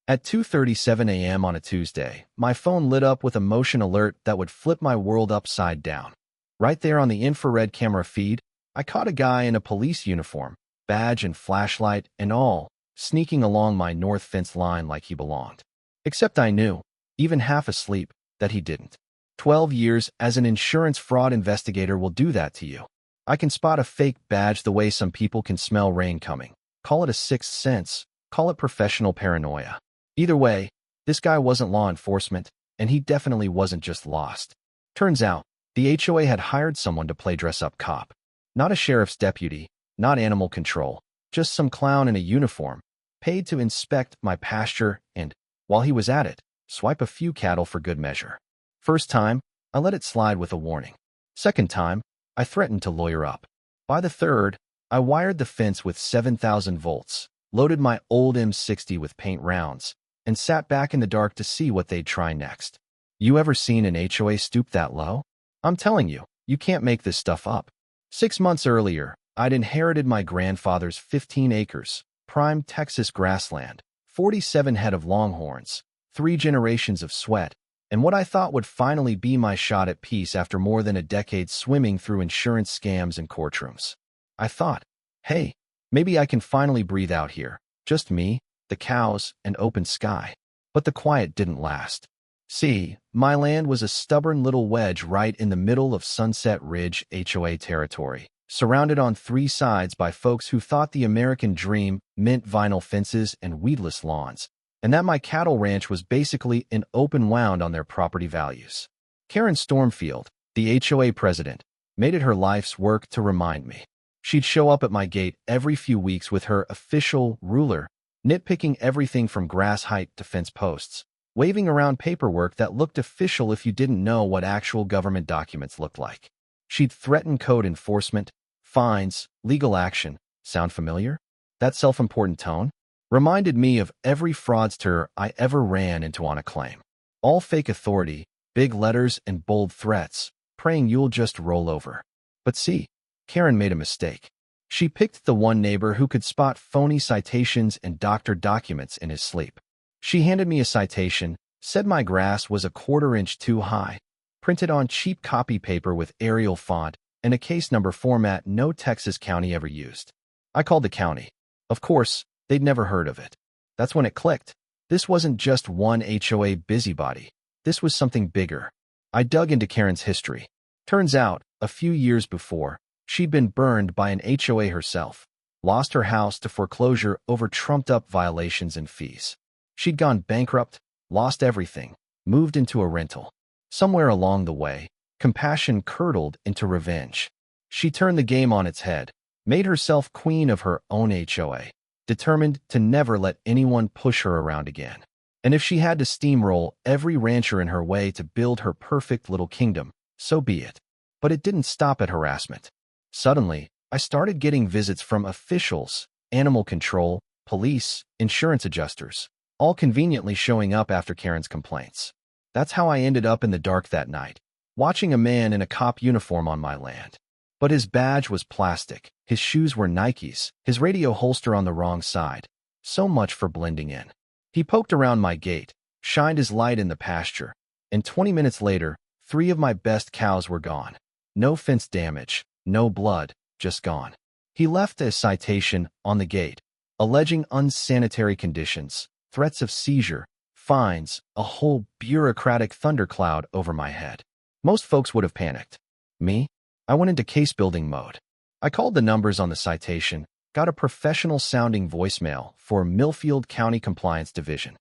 At 2:37 a.m. on a Tuesday, my phone lit up with a motion alert that would flip my world upside down. Right there on the infrared camera feed, I caught a guy in a police uniform, badge and flashlight and all, sneaking along my north fence line like he belonged. Except I knew, even half asleep, that he didn't. 12 years as an insurance fraud investigator will do that to you. I can spot a fake badge the way some people can smell rain coming. Call it a sixth sense, call it professional paranoia. Either way, this guy wasn't law enforcement, and he definitely wasn't just lost. Turns out, the HOA had hired someone to play dress-up cop. Not a sheriff's deputy, not animal control, just some clown in a uniform, paid to inspect my pasture and, while he was at it, swipe a few cattle for good measure. First time, I let it slide with a warning. Second time, I threatened to lawyer up. By the third, I wired the fence with 7,000 volts, loaded my old M60 with paint rounds, and sat back in the dark to see what they'd try next. You ever seen an HOA stoop that low? I'm telling you, you can't make this stuff up. 6 months earlier, I'd inherited my grandfather's 15 acres, prime Texas grassland, 47 head of longhorns, 3 generations of sweat, and what I thought would finally be my shot at peace after more than a decade swimming through insurance scams and courtrooms. I thought, hey, maybe I can finally breathe out here. Just me, the cows, and open sky. But the quiet didn't last. See, my land was a stubborn little wedge right in the middle of Sunset Ridge HOA territory, surrounded on 3 sides by folks who thought the American dream meant vinyl fences and weedless lawns, and that my cattle ranch was basically an open wound on their property values. Karen Stormfield, the HOA president, made it her life's work to remind me. She'd show up at my gate every few weeks with her official ruler, nitpicking everything from grass height to fence posts, waving around paperwork that looked official if you didn't know what actual government documents looked like. She'd threaten code enforcement, fines, legal action. Sound familiar? That self-important tone reminded me of every fraudster I ever ran into on a claim. All fake authority, big letters and bold threats, praying you'll just roll over. But see, Karen made a mistake. She picked the one neighbor who could spot phony citations and doctor documents in his sleep. She handed me a citation, said my grass was a 1/4 inch too high, printed on cheap copy paper with Arial font, and a case number format no Texas county ever used. I called the county. Of course, they'd never heard of it. That's when it clicked. This wasn't just one HOA busybody. This was something bigger. I dug into Karen's history. Turns out, a few years before, she'd been burned by an HOA herself, lost her house to foreclosure over trumped-up violations and fees. She'd gone bankrupt, lost everything, moved into a rental. Somewhere along the way, compassion curdled into revenge. She turned the game on its head, made herself queen of her own HOA, determined to never let anyone push her around again. And if she had to steamroll every rancher in her way to build her perfect little kingdom, so be it. But it didn't stop at harassment. Suddenly, I started getting visits from officials, animal control, police, insurance adjusters, all conveniently showing up after Karen's complaints. That's how I ended up in the dark that night, watching a man in a cop uniform on my land. But his badge was plastic, his shoes were Nikes, his radio holster on the wrong side. So much for blending in. He poked around my gate, shined his light in the pasture, and 20 minutes later, 3 of my best cows were gone. No fence damage, no blood, just gone. He left a citation on the gate, alleging unsanitary conditions, threats of seizure, fines, a whole bureaucratic thundercloud over my head. Most folks would have panicked. Me? I went into case-building mode. I called the numbers on the citation, got a professional-sounding voicemail for Millfield County Compliance Division.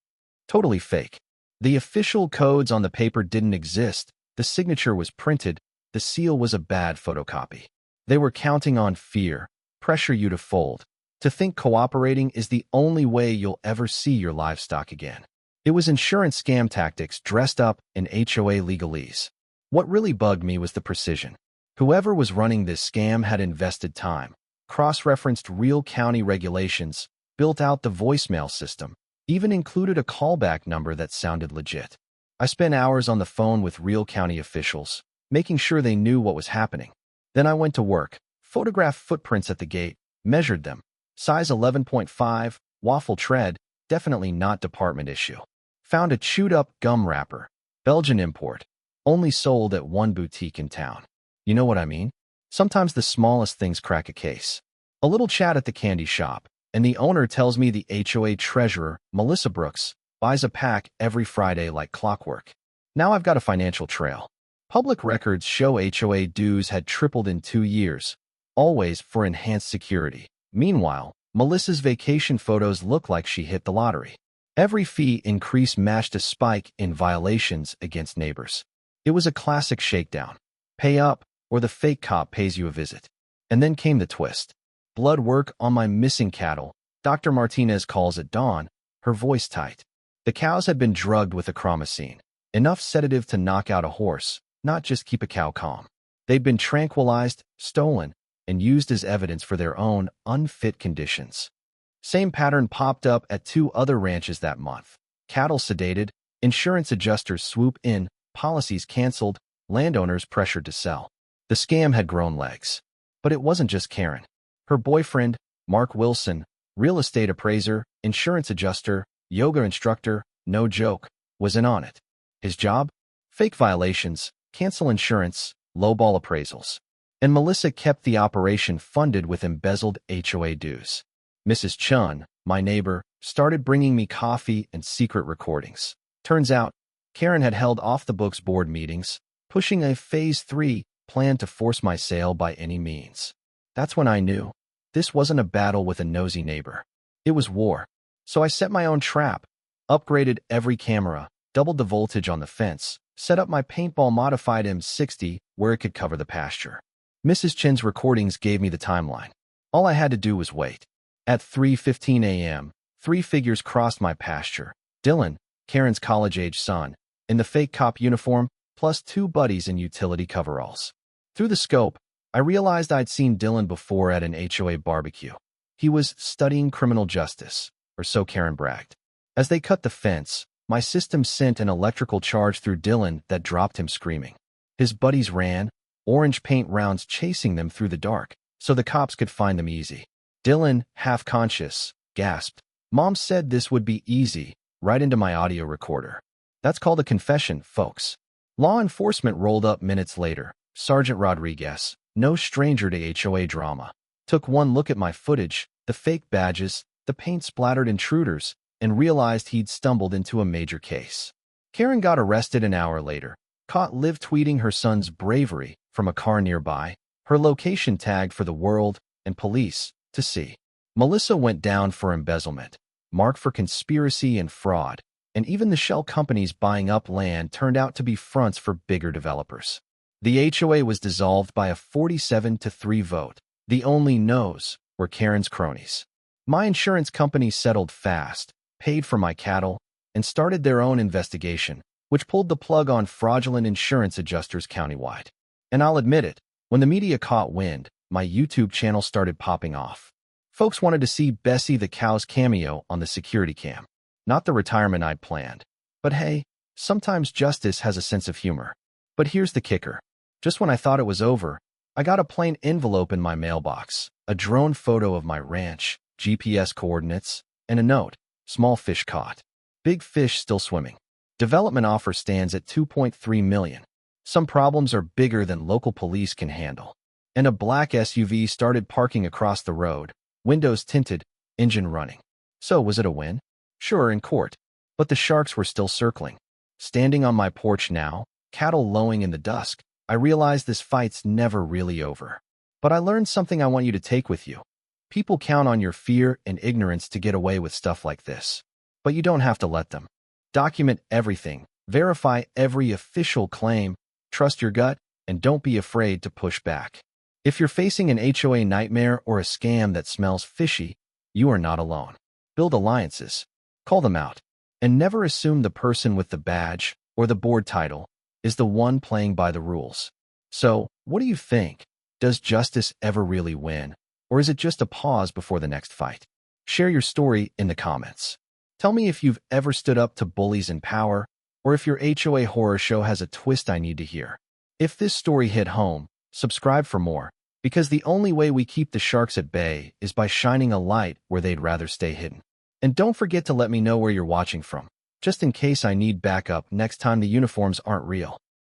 Totally fake. The official codes on the paper didn't exist, the signature was printed, the seal was a bad photocopy. They were counting on fear, pressure you to fold, to think cooperating is the only way you'll ever see your livestock again. It was insurance scam tactics dressed up in HOA legalese. What really bugged me was the precision. Whoever was running this scam had invested time, cross-referenced real county regulations, built out the voicemail system, even included a callback number that sounded legit. I spent hours on the phone with real county officials, making sure they knew what was happening. Then I went to work, photographed footprints at the gate, measured them, size 11.5, waffle tread, definitely not department issue. Found a chewed-up gum wrapper, Belgian import, only sold at one boutique in town. You know what I mean? Sometimes the smallest things crack a case. A little chat at the candy shop, and the owner tells me the HOA treasurer, Melissa Brooks, buys a pack every Friday like clockwork. Now I've got a financial trail. Public records show HOA dues had tripled in 2 years, always for enhanced security. Meanwhile, Melissa's vacation photos look like she hit the lottery. Every fee increase matched a spike in violations against neighbors. It was a classic shakedown. Pay up, or the fake cop pays you a visit. And then came the twist. Blood work on my missing cattle. Dr. Martinez calls at dawn, her voice tight. The cows had been drugged with acromycin, enough sedative to knock out a horse, not just keep a cow calm. They'd been tranquilized, stolen, and used as evidence for their own unfit conditions. Same pattern popped up at 2 other ranches that month. Cattle sedated, insurance adjusters swoop in, policies canceled, landowners pressured to sell. The scam had grown legs. But it wasn't just Karen. Her boyfriend, Mark Wilson, real estate appraiser, insurance adjuster, yoga instructor, no joke, was in on it. His job? Fake violations, cancel insurance, lowball appraisals. And Melissa kept the operation funded with embezzled HOA dues. Mrs. Chun, my neighbor, started bringing me coffee and secret recordings. Turns out, Karen had held off-the-books board meetings, pushing a Phase 3 plan to force my sale by any means. That's when I knew. This wasn't a battle with a nosy neighbor. It was war. So I set my own trap, upgraded every camera, doubled the voltage on the fence, set up my paintball-modified M60 where it could cover the pasture. Mrs. Chin's recordings gave me the timeline. All I had to do was wait. At 3:15 a.m., 3 figures crossed my pasture. Dylan, Karen's college-age son, in the fake cop uniform, plus 2 buddies in utility coveralls. Through the scope, I realized I'd seen Dylan before at an HOA barbecue. He was studying criminal justice, or so Karen bragged. As they cut the fence, my system sent an electrical charge through Dylan that dropped him screaming. His buddies ran, orange paint rounds chasing them through the dark, so the cops could find them easy. Dylan, half conscious, gasped. Mom said this would be easy, right into my audio recorder. That's called a confession, folks. Law enforcement rolled up minutes later. Sergeant Rodriguez, no stranger to HOA drama, took one look at my footage, the fake badges, the paint-splattered intruders, and realized he'd stumbled into a major case. Karen got arrested an hour later, caught live tweeting her son's bravery from a car nearby, her location tagged for the world and police to see. Melissa went down for embezzlement, Mark for conspiracy and fraud, and even the shell companies buying up land turned out to be fronts for bigger developers. The HOA was dissolved by a 47-3 vote. The only no's were Karen's cronies. My insurance company settled fast, paid for my cattle, and started their own investigation, which pulled the plug on fraudulent insurance adjusters countywide. And I'll admit it, when the media caught wind, my YouTube channel started popping off. Folks wanted to see Bessie the cow's cameo on the security cam. Not the retirement I'd planned. But hey, sometimes justice has a sense of humor. But here's the kicker. Just when I thought it was over, I got a plain envelope in my mailbox, a drone photo of my ranch, GPS coordinates, and a note, small fish caught. Big fish still swimming. Development offer stands at $2.3 million. Some problems are bigger than local police can handle. And a black SUV started parking across the road, windows tinted, engine running. So was it a win? Sure, in court. But the sharks were still circling. Standing on my porch now, cattle lowing in the dusk, I realized this fight's never really over. But I learned something I want you to take with you. People count on your fear and ignorance to get away with stuff like this. But you don't have to let them. Document everything, verify every official claim, trust your gut, and don't be afraid to push back. If you're facing an HOA nightmare or a scam that smells fishy, you are not alone. Build alliances, call them out, and never assume the person with the badge or the board title is the one playing by the rules. So, what do you think? Does justice ever really win, or is it just a pause before the next fight? Share your story in the comments. Tell me if you've ever stood up to bullies in power, or if your HOA horror show has a twist I need to hear. If this story hit home, subscribe for more, because the only way we keep the sharks at bay is by shining a light where they'd rather stay hidden. And don't forget to let me know where you're watching from, just in case I need backup next time the uniforms aren't real.